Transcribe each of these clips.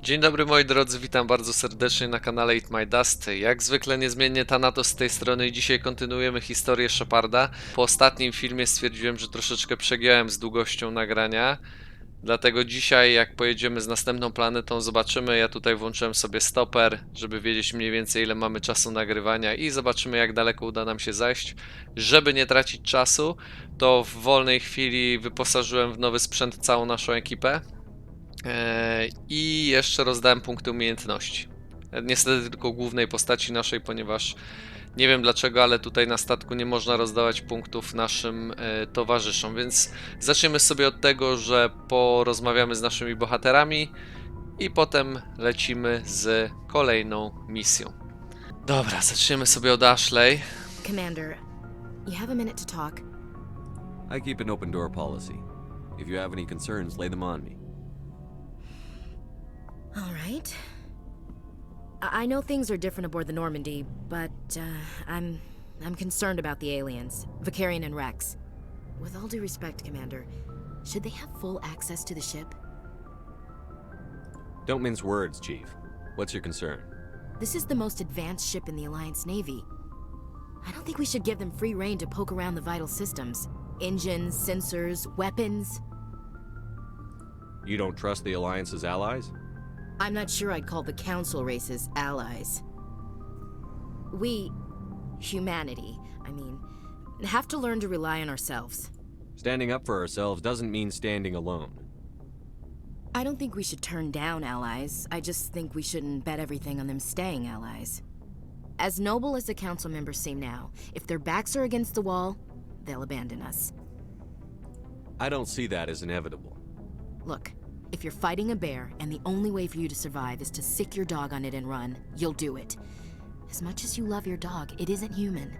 Dzień dobry moi drodzy, witam bardzo serdecznie na kanale EatMyDust. Jak zwykle niezmiennie Thanatos z tej strony i dzisiaj kontynuujemy historię Sheparda. Po ostatnim filmie stwierdziłem, że troszeczkę przegiąłem z długością nagrania. Dlatego dzisiaj jak pojedziemy z następną planetą zobaczymy, ja tutaj włączyłem sobie stoper, żeby wiedzieć mniej więcej ile mamy czasu nagrywania i zobaczymy jak daleko uda nam się zajść. Żeby nie tracić czasu, to w wolnej chwili wyposażyłem w nowy sprzęt całą naszą ekipę. I jeszcze rozdałem punkty umiejętności. Niestety tylko głównej postaci naszej, ponieważ nie wiem dlaczego, ale tutaj na statku nie można rozdawać punktów naszym towarzyszom, więc zaczniemy sobie od tego, że porozmawiamy z naszymi bohaterami i potem lecimy z kolejną misją. Dobra, zaczniemy sobie od Ashley. Commander, you have a minute to talk? I keep an open door policy. If you have any concerns, lay them on me. All right. I know things are different aboard the Normandy, but I'm concerned about the aliens, Vicarian and Rex. With all due respect, Commander, should they have full access to the ship? Don't mince words, Chief. What's your concern? This is the most advanced ship in the Alliance Navy. I don't think we should give them free rein to poke around the vital systems. Engines, sensors, weapons. You don't trust the Alliance's allies? I'm not sure I'd call the Council races allies. We, humanity, have to learn to rely on ourselves. Standing up for ourselves doesn't mean standing alone. I don't think we should turn down allies. I just think we shouldn't bet everything on them staying allies. As noble as the Council members seem now, if their backs are against the wall, they'll abandon us. I don't see that as inevitable. Look, if you're fighting a bear and the only way for you to survive is to sick your dog on it and run, you'll do it. As much as you love your dog, it isn't human.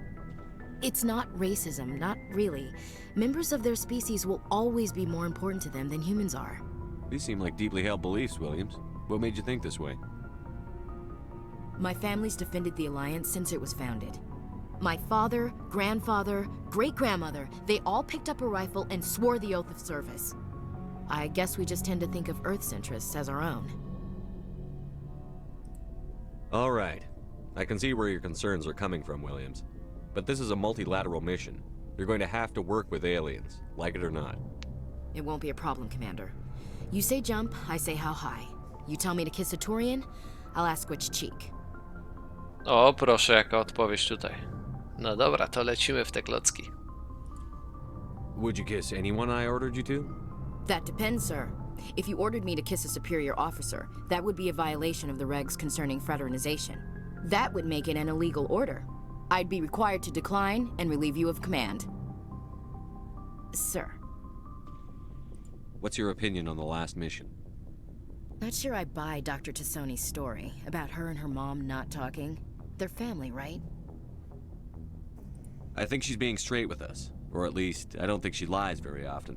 It's not racism, not really. Members of their species will always be more important to them than humans are. These seem like deeply held beliefs, Williams. What made you think this way? My family's defended the Alliance since it was founded. My father, grandfather, great-grandmother, they all picked up a rifle and swore the oath of service. I guess we just tend to think of Earth's interests as our own. All right. I can see where your concerns are coming from, Williams. But this is a multilateral mission. You're going to have to work with aliens, like it or not. It won't be a problem, Commander. You say jump, I say how high. You tell me to kiss a Turian, I'll ask which cheek. O, proszę, jaka odpowiedź tutaj. No dobra, to lecimy w te klocki. Would you kiss anyone I ordered you to? That depends, sir. If you ordered me to kiss a superior officer, that would be a violation of the regs concerning fraternization. That would make it an illegal order. I'd be required to decline and relieve you of command. Sir. What's your opinion on the last mission? Not sure I buy Dr. Tassoni's story about her and her mom not talking. They're family, right? I think she's being straight with us. Or at least, I don't think she lies very often.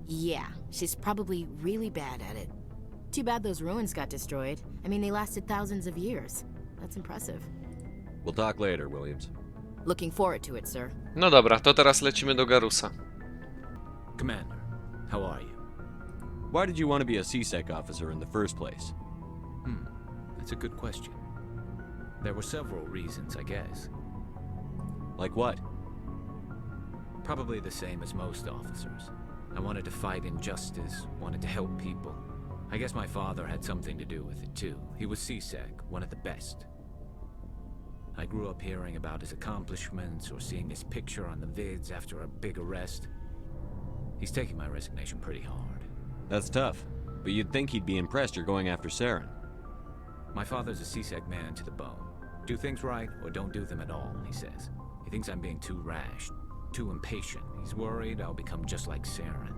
Yeah, she's probably really bad at it. Too bad those ruins got destroyed. I mean, they lasted thousands of years. That's impressive. We'll talk later, Williams. Looking forward to it, sir. No dobra, to teraz lecimy do Garusa. Commander, how are you? Why did you want to be a CSEC officer in the first place? That's a good question. There were several reasons, I guess. Like what? Probably the same as most officers. I wanted to fight injustice, wanted to help people. I guess my father had something to do with it too. He was CSEC, one of the best. I grew up hearing about his accomplishments or seeing his picture on the vids after a big arrest. He's taking my resignation pretty hard. That's tough, but you'd think he'd be impressed you're going after Saren. My father's a CSEC man to the bone. Do things right or don't do them at all, he says. He thinks I'm being too rash, too impatient. He's worried I'll become just like Saren.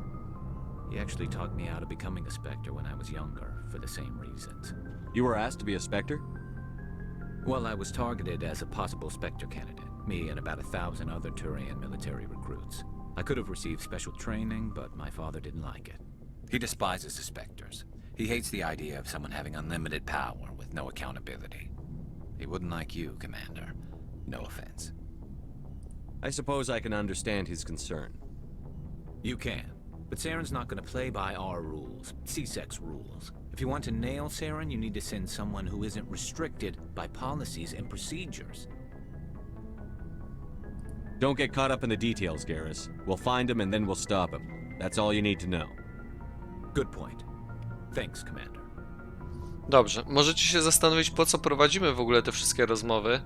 He actually talked me out of becoming a Spectre when I was younger, for the same reasons. You were asked to be a Spectre? Well, I was targeted as a possible Spectre candidate, me and about 1,000 other Turian military recruits. I could have received special training, but my father didn't like it. He despises the Spectres. He hates the idea of someone having unlimited power with no accountability. He wouldn't like you, Commander. No offense. I suppose I can understand his concern. You can. But Saren's not gonna play by our rules, CSEC's rules. If If you want to nail Saren, you need to send someone who isn't restricted by policies and procedures. Don't get caught up in the details, Garrus. We'll find him and then we'll stop him. That's all you need to know. Good point. Thanks, Commander. Dobrze, możecie się zastanowić, po co prowadzimy w ogóle te wszystkie rozmowy.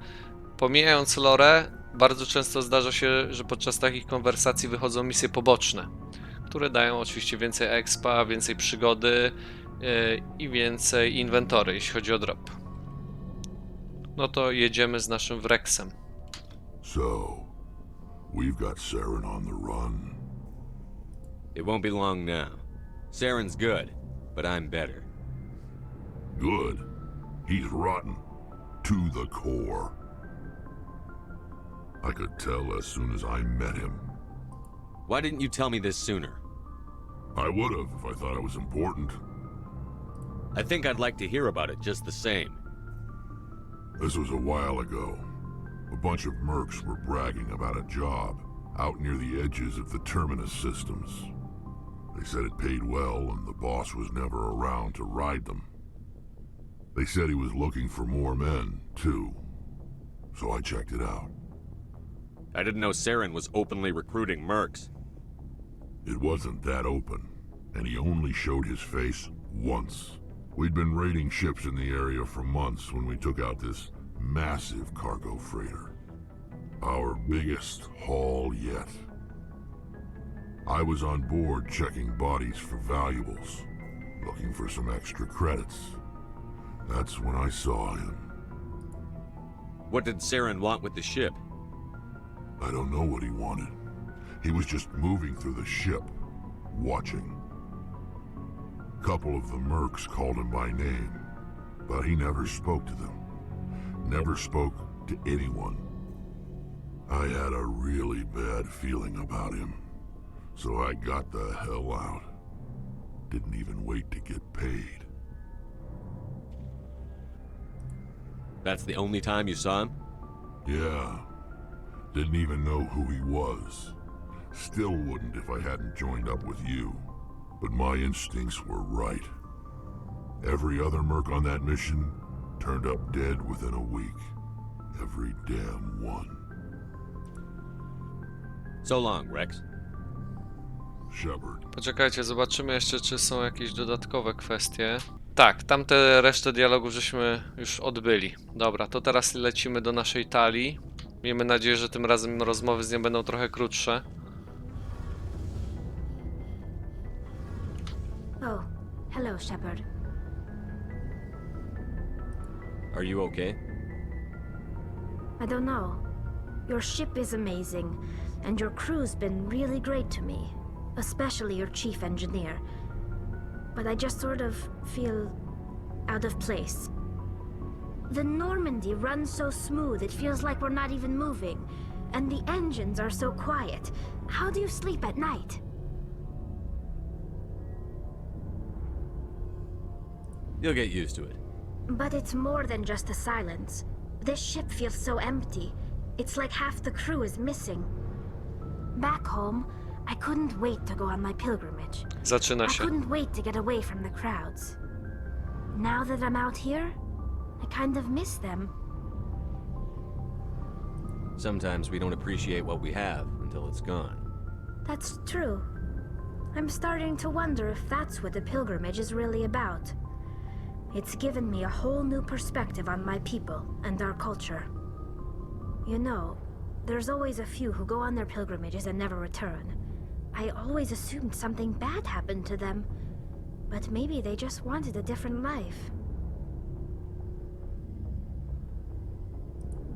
Pomijając lore, bardzo często zdarza się, że podczas takich konwersacji wychodzą misje poboczne, które dają oczywiście więcej expa, więcej przygody i więcej inwentory, jeśli chodzi o drop. No to jedziemy z naszym Wrexem. So, we've got Saren on the run. It won't be long now. Saren's good, but I'm better. Good. He's rotten. To the core. I could tell as soon as I met him. Why didn't you tell me this sooner? I would have if I thought it was important. I think I'd like to hear about it just the same. This was a while ago. A bunch of mercs were bragging about a job out near the edges of the Terminus systems. They said it paid well and the boss was never around to ride them. They said he was looking for more men, too. So I checked it out. I didn't know Saren was openly recruiting mercs. It wasn't that open, and he only showed his face once. We'd been raiding ships in the area for months when we took out this massive cargo freighter. Our biggest haul yet. I was on board checking bodies for valuables, looking for some extra credits. That's when I saw him. What did Saren want with the ship? I don't know what he wanted. He was just moving through the ship, watching. A couple of the mercs called him by name, but he never spoke to them. Never spoke to anyone. I had a really bad feeling about him, so I got the hell out. Didn't even wait to get paid. That's the only time you saw him? Yeah. Didn't even know who he was. Still wouldn't if I hadn't joined up with you. But my instincts were right. Every other merc on that mission turned up dead within a week. Every damn one. So long, Rex. Shepard. Poczekajcie, zobaczymy jeszcze, czy są jakieś dodatkowe kwestie. Tak, tamte resztę dialogów żeśmy już odbyli. Dobra, to teraz lecimy do naszej talii. Miejmy nadzieję, że tym razem rozmowy z nią będą trochę krótsze. Oh, hello, Shepard. Are you okay? I don't know. Your ship is amazing, and your crew's been really great to me, especially your chief engineer. But I just sort of feel out of place. The Normandy runs so smooth it feels like we're not even moving, and the engines are so quiet. How do you sleep at night? You'll get used to it. But it's more than just the silence. This ship feels so empty. It's like half the crew is missing. Back home, I couldn't wait to go on my pilgrimage. Zaczyna I się. couldn't wait to get away from the crowds. Now that I'm out here, I kind of miss them. Sometimes we don't appreciate what we have until it's gone. That's true. I'm starting to wonder if that's what the pilgrimage is really about. It's given me a whole new perspective on my people and our culture. You know, there's always a few who go on their pilgrimages and never return. I always assumed something bad happened to them, but maybe they just wanted a different life.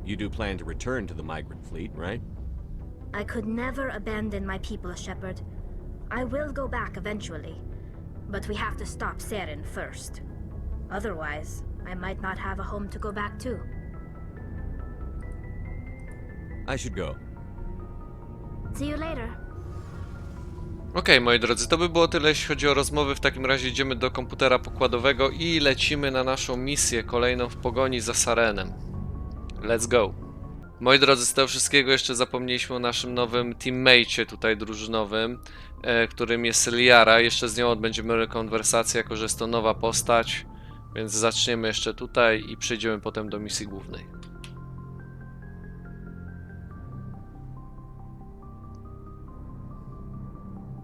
You do plan to return to the migrant fleet, right? I could never abandon my people, Shepard. I will go back eventually, but we have to stop Saren first. Otherwise, I might not have a home to go back to. I should go. See you later. Okej, moi drodzy, to by było tyle, jeśli chodzi o rozmowy. W takim razie idziemy do komputera pokładowego i lecimy na naszą misję kolejną w pogoni za Sarenem. Let's go. Moi drodzy, z tego wszystkiego jeszcze zapomnieliśmy o naszym nowym teammate'cie tutaj drużynowym, którym jest Liara. Jeszcze z nią odbędziemy konwersację, jako że jest to nowa postać, więc zaczniemy jeszcze tutaj i przejdziemy potem do misji głównej.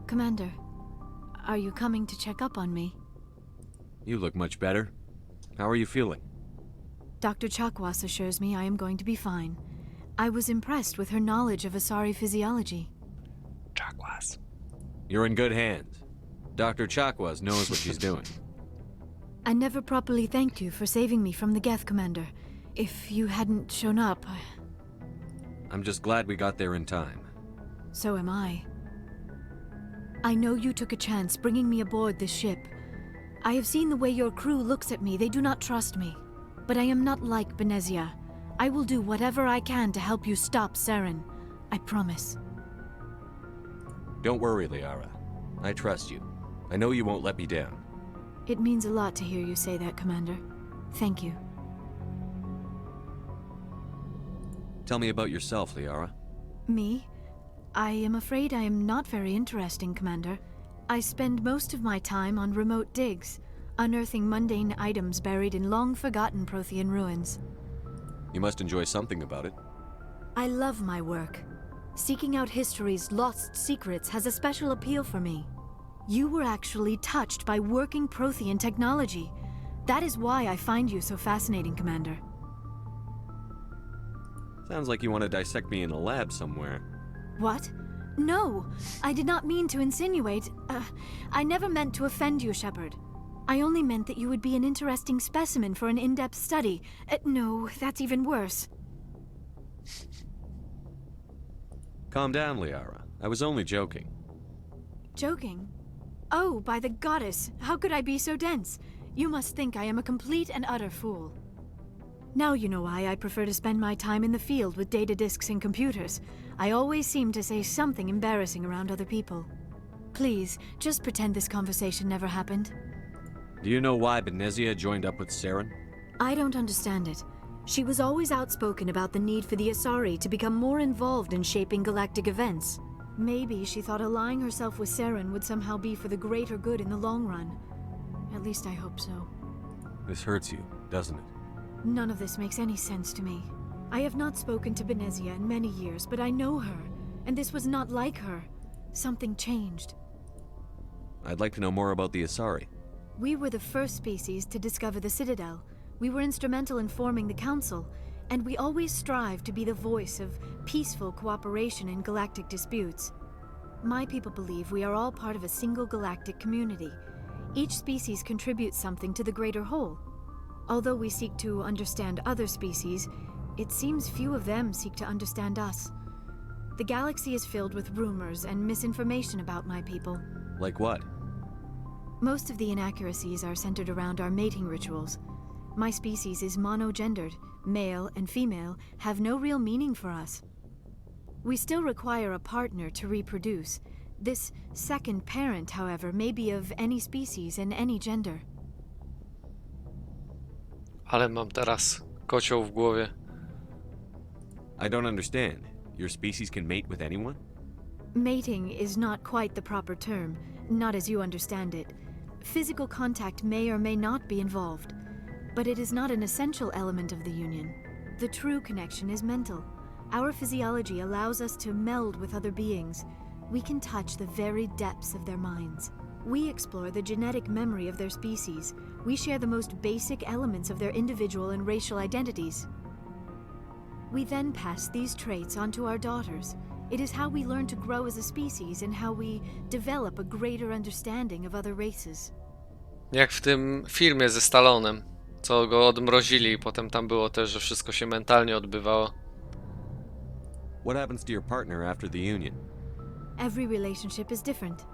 Commander, are you coming to check up on me? You look much better. How are you feeling? Dr. Chakwas assures me I am going to be fine. I was impressed with her knowledge of Asari physiology. Chakwas. You're in good hands. Dr. Chakwas knows what she's doing. I never properly thanked you for saving me from the Geth, Commander. If you hadn't shown up, I'm just glad we got there in time. so am I. I know you took a chance bringing me aboard this ship. I have seen the way your crew looks at me. They do not trust me. But I am not like Benezia. I will do whatever I can to help you stop Saren. I promise. Don't worry, Liara. I trust you. I know you won't let me down. It means a lot to hear you say that, Commander. Thank you. Tell me about yourself, Liara. Me? I am afraid I am not very interesting, Commander. I spend most of my time on remote digs, unearthing mundane items buried in long-forgotten Prothean ruins. You must enjoy something about it. I love my work. Seeking out history's lost secrets has a special appeal for me. You were actually touched by working Prothean technology. That is why I find you so fascinating, Commander. Sounds like you want to dissect me in a lab somewhere. What? No, I did not mean to insinuate. I never meant to offend you, Shepard. I only meant that you would be an interesting specimen for an in-depth study. No, that's even worse. Calm down, Liara. I was only joking. Joking? Oh, by the goddess, how could I be so dense? You must think I am a complete and utter fool. Now you know why I prefer to spend my time in the field with data disks and computers. I always seem to say something embarrassing around other people. Please, just pretend this conversation never happened. Do you know why Benezia joined up with Saren? I don't understand it. She was always outspoken about the need for the Asari to become more involved in shaping galactic events. Maybe she thought allying herself with Saren would somehow be for the greater good in the long run. At least I hope so. This hurts you, doesn't it? None of this makes any sense to me. I have not spoken to Benezia in many years, but I know her, and this was not like her. Something changed. I'd like to know more about the Asari. We were the first species to discover the Citadel. We were instrumental in forming the Council, and we always strive to be the voice of peaceful cooperation in galactic disputes. My people believe we are all part of a single galactic community. Each species contributes something to the greater whole. Although we seek to understand other species, it seems few of them seek to understand us. The galaxy is filled with rumors and misinformation about my people. Like what? Most of the inaccuracies are centered around our mating rituals. My species is monogendered. Male and female have no real meaning for us. We still require a partner to reproduce. This second parent, however, may be of any species and any gender. Ale mam teraz kocioł w głowie. I don't understand. Your species can mate with anyone? Mating is not quite the proper term, not as you understand it. Physical contact may or may not be involved, but it is not an essential element of the union. The true connection is mental. Our physiology allows us to meld with other beings. We can touch the very depths of their minds. We explore the genetic memory of their species. We share the most basic elements of their individual and racial identities. We then pass these traits on to our daughters. It is how we learn to grow as a species and how we develop a greater understanding of other races. Jak w tym filmie ze Stallonem, co go odmrozili i potem tam było też, że wszystko się mentalnie odbywało. What happens to your partner after the union? Every relationship is different.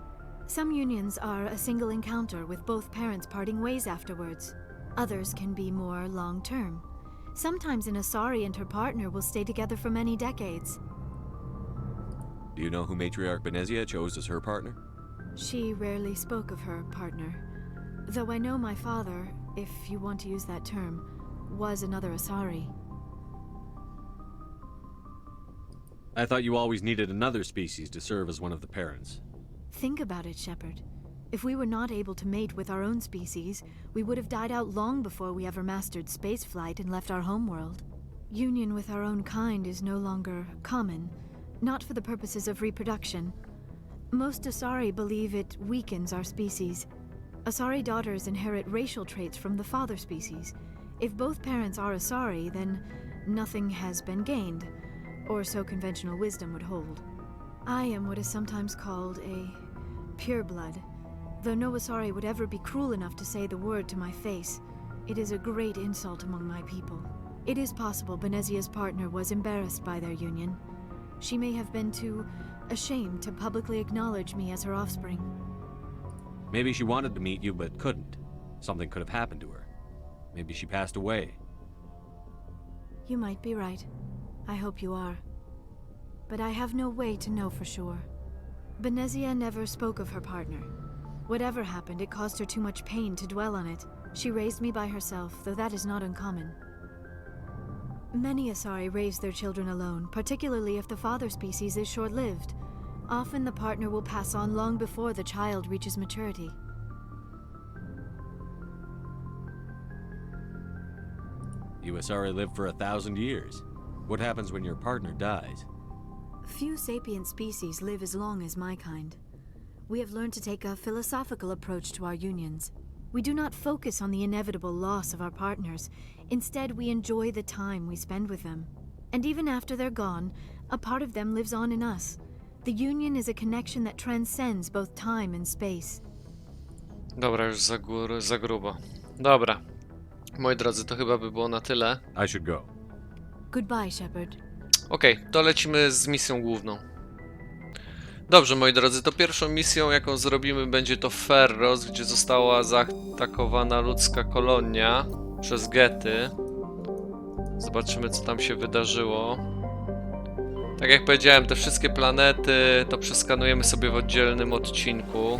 Some unions are a single encounter with both parents parting ways afterwards. Others can be more long-term. Sometimes an Asari and her partner will stay together for many decades. Do you know who Matriarch Benezia chose as her partner? She rarely spoke of her partner. Though I know my father, if you want to use that term, was another Asari. I thought you always needed another species to serve as one of the parents. Think about it, Shepard. If we were not able to mate with our own species, we would have died out long before we ever mastered spaceflight and left our homeworld. Union with our own kind is no longer common, not for the purposes of reproduction. Most Asari believe it weakens our species. Asari daughters inherit racial traits from the father species. If both parents are Asari, then nothing has been gained, or so conventional wisdom would hold. I am what is sometimes called a pureblood. Though no Asari would ever be cruel enough to say the word to my face, it is a great insult among my people. It is possible Benezia's partner was embarrassed by their union. She may have been too ashamed to publicly acknowledge me as her offspring. Maybe she wanted to meet you but couldn't. Something could have happened to her. Maybe she passed away. You might be right. I hope you are. But I have no way to know for sure. Benezia never spoke of her partner. Whatever happened, it caused her too much pain to dwell on it. She raised me by herself, though that is not uncommon. Many Asari raise their children alone, particularly if the father species is short-lived. Often the partner will pass on long before the child reaches maturity. You Asari live for 1,000 years. What happens when your partner dies? Few sapient species live as long as my kind. We have learned to take a philosophical approach to our unions. We do not focus on the inevitable loss of our partners. Instead, we enjoy the time we spend with them. And even after they're gone, a part of them lives on in us. The union is a connection that transcends both time and space. Dobra, już za grubo. Dobra. Moi drodzy, to chyba by było na tyle. I should go. Goodbye, Shepard. Okej, to lecimy z misją główną. Dobrze, moi drodzy, to pierwszą misją, jaką zrobimy, będzie to Feros, gdzie została zaatakowana ludzka kolonia przez gety. Zobaczymy, co tam się wydarzyło. Tak jak powiedziałem, te wszystkie planety to przeskanujemy sobie w oddzielnym odcinku.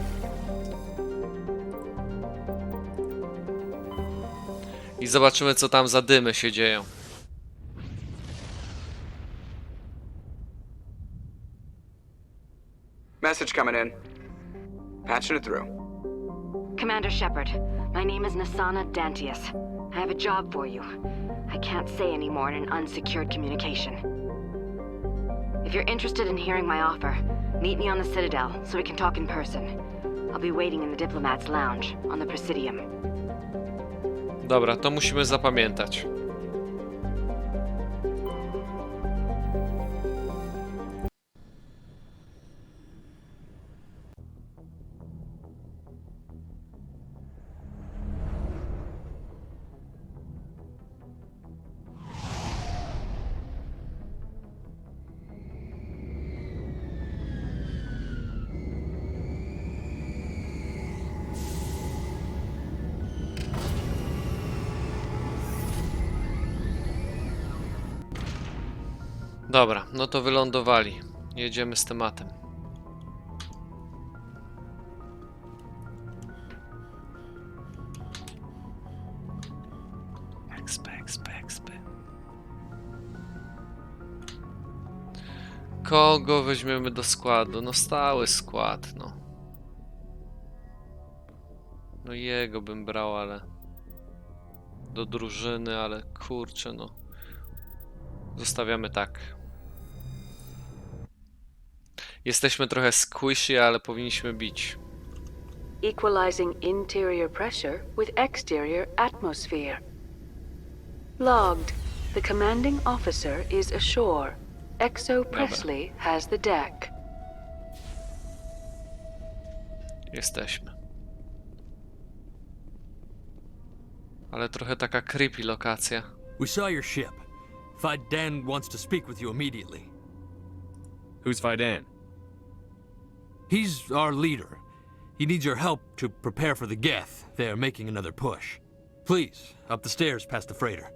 I zobaczymy, co tam za dymy się dzieją. Message coming in. Patching it through. Commander Shepard, my name is Nasana Dantius. I have a job for you. I can't say any more in an unsecured communication. If you're interested in hearing my offer, meet me on the Citadel so we can talk in person. I'll be waiting in the Diplomat's Lounge on the Presidium. Dobra, to musimy zapamiętać. Dobra, no to wylądowali. Jedziemy z tematem. Exp. Kogo weźmiemy do składu? No stały skład, no. No jego bym brał, ale... do drużyny, ale kurczę, no. Zostawiamy tak. Jesteśmy trochę squishy, ale powinniśmy bić. Equalizing interior pressure with exterior atmosphere. Logged. The commanding officer is ashore. Exo Presley has the deck. Jesteśmy. Ale trochę taka creepy lokacja. We saw your ship. Fidan wants to speak with you immediately. Who's Fidan? He's our leader. He needs your help to prepare for the Geth. They are making another push. Please, up the stairs past the freighter.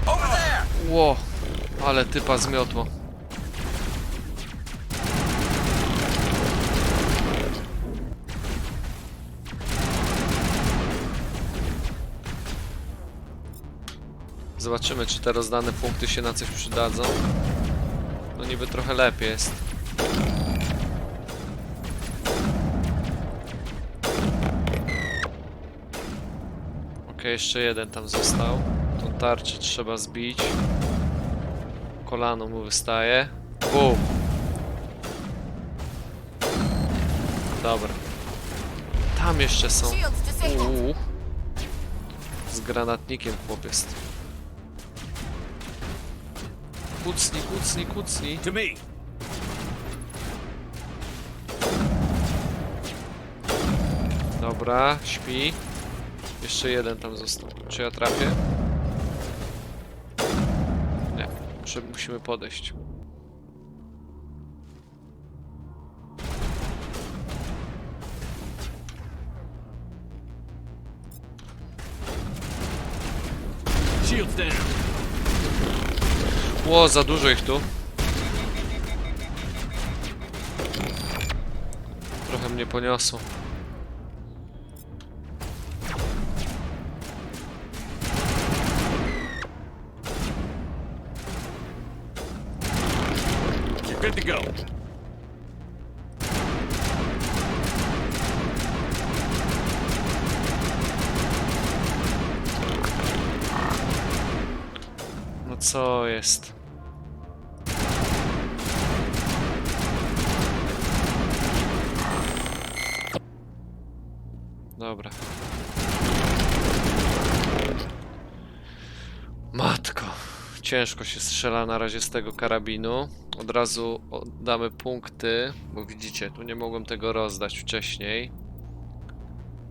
Over there! Ło, ale typa zmiotło. Zobaczymy, czy te rozdane punkty się na coś przydadzą. No niby trochę lepiej jest. Okej, jeszcze jeden tam został. Tą tarczę trzeba zbić. Kolano mu wystaje. Bum! Dobra. Tam jeszcze są. Z granatnikiem chłop jest. Kucnij, kucnij, kucnij. To me. Dobra, śpi. Jeszcze jeden tam został. Czy ja trafię? Nie, musimy podejść. Shields down. Ło, za dużo ich tu. Trochę mnie poniosło. You're good to go. No co jest? Dobra. Matko. Ciężko się strzela na razie z tego karabinu. Od razu oddamy punkty, bo widzicie, tu nie mogłem tego rozdać wcześniej.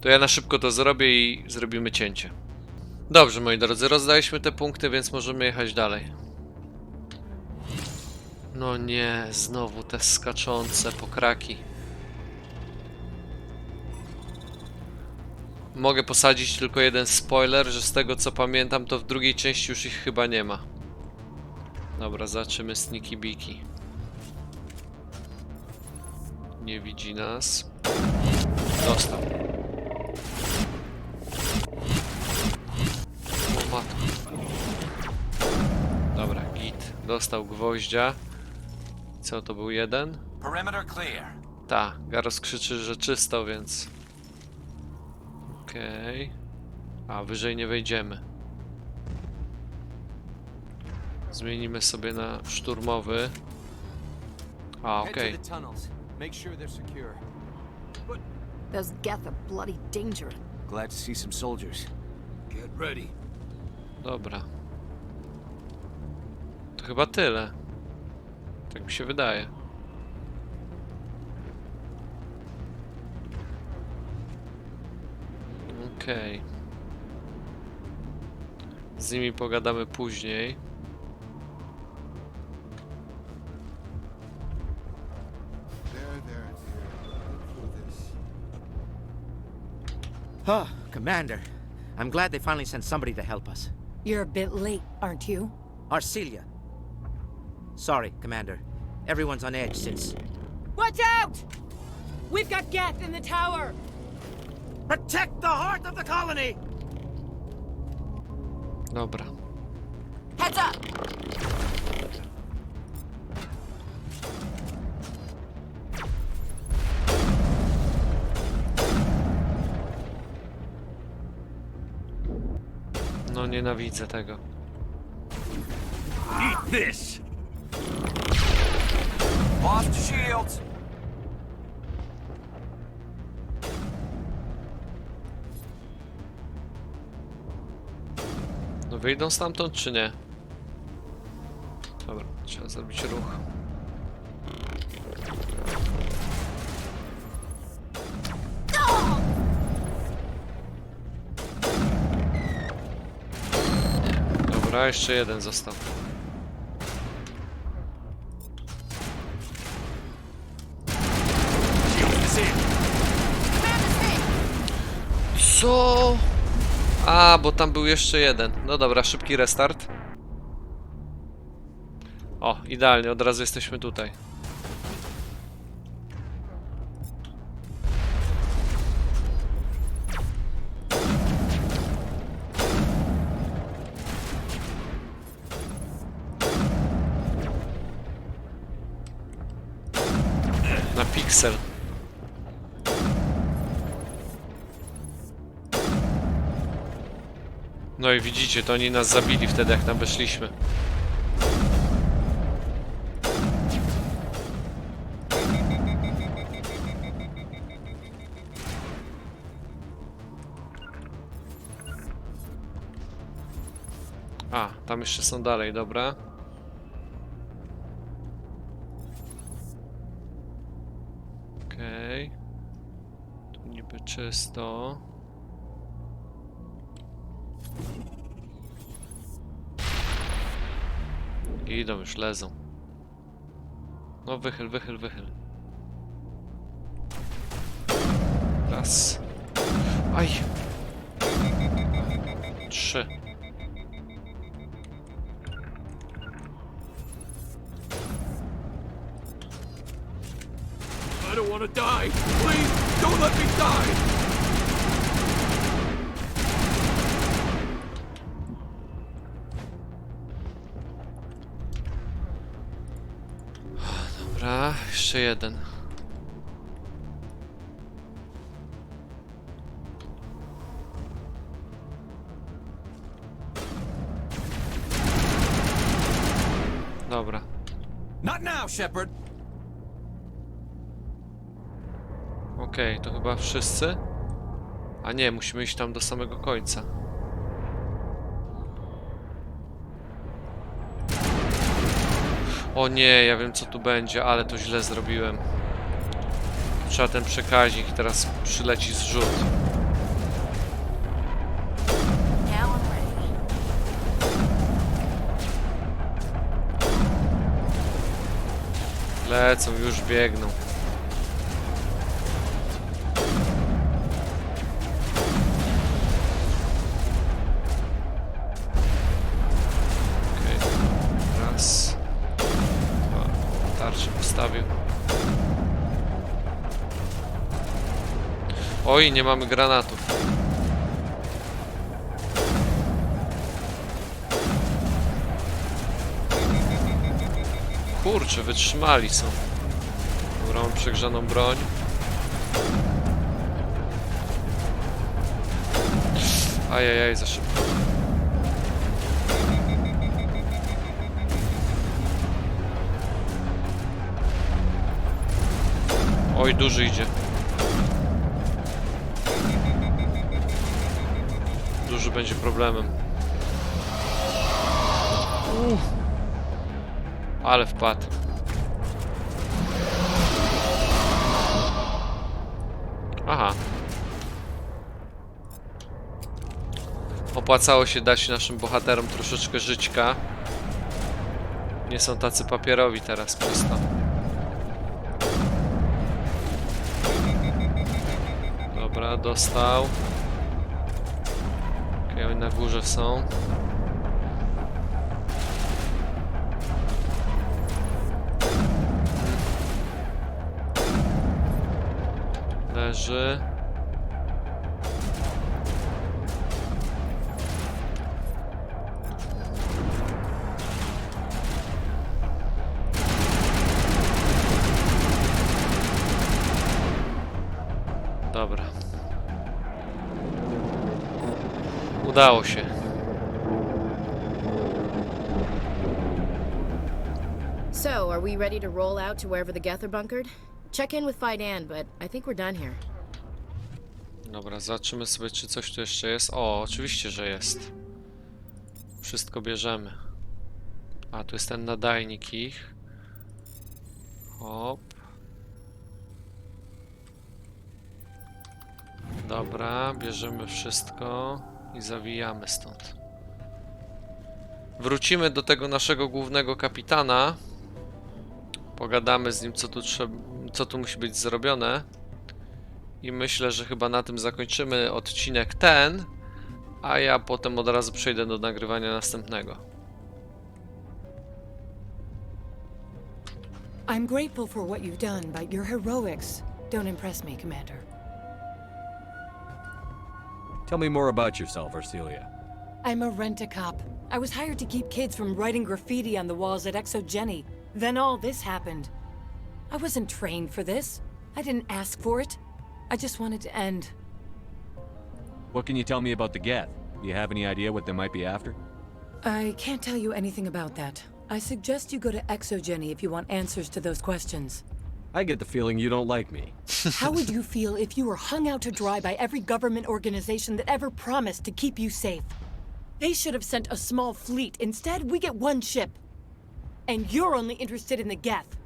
To ja na szybko to zrobię i zrobimy cięcie. Dobrze, moi drodzy, rozdaliśmy te punkty, więc możemy jechać dalej. No nie, znowu te skaczące pokraki. Mogę posadzić tylko jeden spoiler, że z tego co pamiętam, to w drugiej części już ich chyba nie ma. Dobra, zaczniemy sniki biki. Nie widzi nas. Dostał. O matko. Dobra, git. Dostał gwoździa. Co, to był jeden? Perimeter clear. Ta, Garos krzyczy, że czysto, więc... Okej. A, wyżej nie wejdziemy. Zmienimy sobie na szturmowy. A, okej. Those Geth are bloody dangerous. Glad to see some soldiers. Get ready. Dobra. To chyba tyle. Tak mi się wydaje. Okej. Z nimi pogadamy później. Oh, Commander. I'm glad they finally sent somebody to help us. You're a bit late, aren't you? Arcelia. Sorry, Commander. Everyone's on edge since... Watch out! We've got Geth in the tower! Protect the heart of the colony! Dobra. Heads up! No nienawidzę tego. Eat this. Lost shields. No wyjdą stamtąd czy nie? Dobra, trzeba zrobić ruch. Dobra, jeszcze jeden został. Co? A, bo tam był jeszcze jeden. No dobra, szybki restart. O, idealnie, od razu jesteśmy tutaj. piksel. No i widzicie, to oni nas zabili wtedy, jak tam weszliśmy. A, tam jeszcze są dalej, dobra. Okej. Tu niby czysto. Idą, już lezą. No wychyl, wychyl, wychyl. Raz. Aj! 3. I don't want to die. Please, don't let me die. Dobra, jeszcze jeden. Dobra. Not now, Shepard. Okej, to chyba wszyscy? A nie, musimy iść tam do samego końca. O nie, ja wiem co tu będzie, ale to źle zrobiłem. Trzeba ten przekaźnik i teraz przyleci zrzut. Lecą, już biegną. Okej, raz. Dwa. Tarczę postawił. Oj, nie mamy granatów. Kurczę, wytrzymali są. Dobra, mam przegrzaną broń. Ajajaj, za szybko. Oj, duży idzie. Duży będzie problemem. Ale wpadł. Aha. Opłacało się dać naszym bohaterom troszeczkę żyćka. Nie są tacy papierowi teraz przez to. Dobra, dostał. Okej, oni na górze są. Leży. Dobra. Udało się. So, are we ready to roll out to wherever the Geth are bunkered? Check in with Fidan, but I think we're done here. Dobra, zobaczymy sobie, czy coś tu jeszcze jest. O, oczywiście, że jest. Wszystko bierzemy. A, tu jest ten nadajnik ich. Hop. Dobra, bierzemy wszystko i zawijamy stąd. Wrócimy do tego naszego głównego kapitana. Pogadamy z nim, co tu musi być zrobione. I myślę, że chyba na tym zakończymy odcinek ten, a ja potem od razu przejdę do nagrywania następnego. I'm grateful for what you've done, but your heroics don't impress me, Commander. Tell me more about yourself, Arcelia. I'm a rent-a-cop. I was hired to keep kids from writing graffiti on the walls at Exogeny. Then all this happened. I wasn't trained for this. I didn't ask for it. I just wanted to end. What can you tell me about the Geth? Do you have any idea what they might be after? I can't tell you anything about that. I suggest you go to Exogeny if you want answers to those questions. I get the feeling you don't like me. How would you feel if you were hung out to dry by every government organization that ever promised to keep you safe? They should have sent a small fleet. Instead, we get one ship. And you're only interested in the Geth.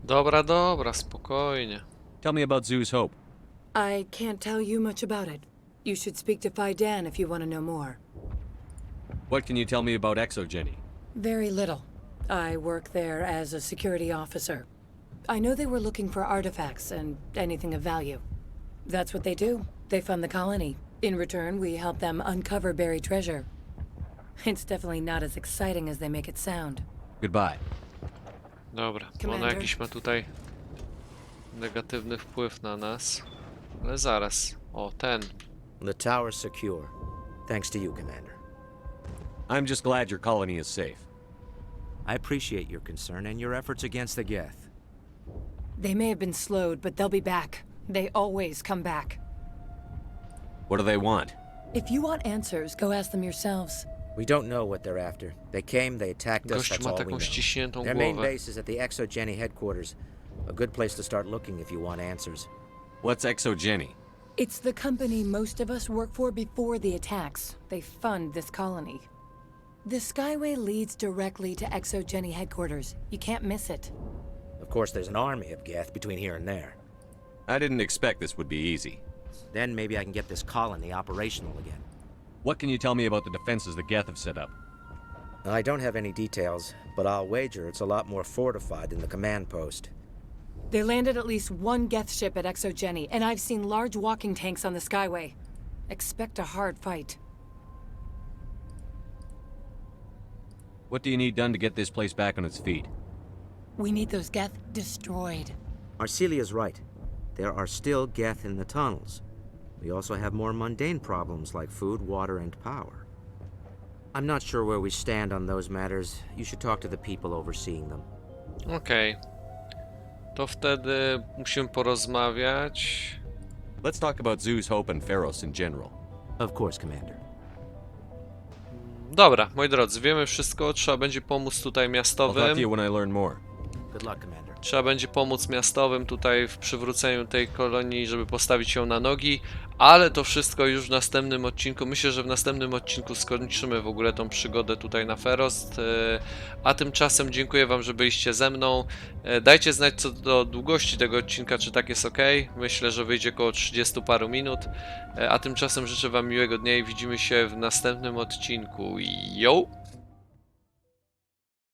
Dobra, dobra, spokojnie. Tell me about Zoo's Hope. I can't tell you much about it. You should speak to Dan if you want to know more. What can you tell me about Exogeny? Very little. I work there as a security officer. I know they were looking for artifacts and anything of value. That's what they do. They fund the colony. In return, we help them uncover buried treasure. It's definitely not as exciting as they make it sound. Goodbye. Dobra, ona Commander. jakiś ma tutaj negatywny wpływ na nas. Ale zaraz. O, ten. The tower's secure. Thanks to you, Commander. I'm just glad your colony is safe. I appreciate your concern and your efforts against the Geth. They may have been slowed, but they'll be back. They always come back. What do they want? If you want answers, go ask them yourselves. We don't know what they're after. They came, they attacked us, Gościu that's ma all we taką know. ściśniętą Their main głowę. base is at the Exogeny headquarters. A good place to start looking if you want answers. What's Exogeny? It's the company most of us work for before the attacks. They fund this colony. The Skyway leads directly to Exogeny headquarters. You can't miss it. Of course, there's an army of Geth between here and there. I didn't expect this would be easy. Then maybe I can get this colony operational again. What can you tell me about the defenses the Geth have set up? I don't have any details, but I'll wager it's a lot more fortified than the command post. They landed at least one Geth ship at Exogeny, and I've seen large walking tanks on the Skyway. Expect a hard fight. What do you need done to get this place back on its feet? We need those Geth destroyed. Arcelia's right. There are still Geth in the tunnels. We also have more mundane problems like food, water, and power. I'm not sure where we stand on those matters. You should talk to the people overseeing them. Okej. To wtedy musimy porozmawiać. Let's talk about Zoo's Hope and Feros in general. Of course, Commander. Dobra, moi drodzy, wiemy wszystko. Trzeba będzie pomóc tutaj I'll talk miastowym. to you when I learn more. Good luck, Commander. Trzeba będzie pomóc miastowym tutaj w przywróceniu tej kolonii, żeby postawić ją na nogi, ale to wszystko już w następnym odcinku. Myślę, że w następnym odcinku skończymy w ogóle tą przygodę tutaj na Feros. A tymczasem dziękuję wam, że byliście ze mną. Dajcie znać co do długości tego odcinka, czy tak jest ok. Myślę, że wyjdzie około 30 paru minut. A tymczasem życzę wam miłego dnia i widzimy się w następnym odcinku. Yo!